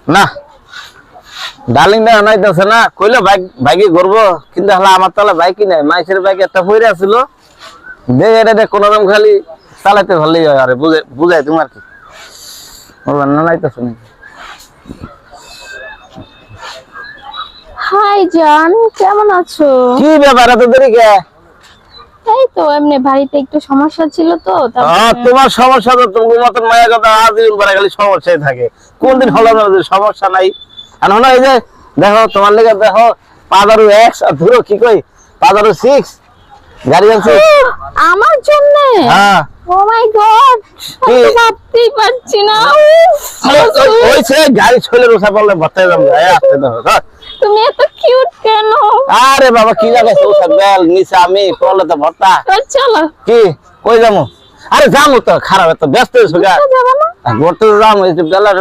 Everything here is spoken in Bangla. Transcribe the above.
না ডার্লিং না আনাইতেছে না কইলো বাইকে ঘুরবো কিন্তু হলো আমার তাহলে বাইকই নাই মাইসের বাইক একটা পইরা ছিল দেখ এটা কোন রকম খালি চালাতে ভালোই হয় আরে বুঝাই তোমার কি বলবেন না নাইতেছে না হাই জান, কেমন আছো? কি ব্যাপার এত দেরি কে? এই তো এমনি বাড়িতে একটু সমস্যা ছিল তো তোমার সমস্যা তো তোমার মতন মায়ের কথা আজীবন পরে খালি সমস্যাই থাকে কোনদিন হলো না যে সমস্যা নাই আর হলো এই যে দেখো তোমার লেগে দেখো 5x আর ধরো কি কই 5x6 গাড়ি আছে আমার জন্য। হ্যাঁ ও মাই গড, আমি তো ভাবতেই পারছি না। ওই সে গাড়ি ছইলে রোসা পড়লে ভর্তায় যাবো আসতে দাও তুমি এত কিউট কেন? আরে বাবা কি লাগাইছে ওসব বেল নিচে আমি পড়লে তো ভর্তা চলো। কি কই যাবো আরে যাবো তো খারাপ এত ব্যস্ত হয়েছো গা যাবো না? ঘুরতে যাবো এই যে বেলা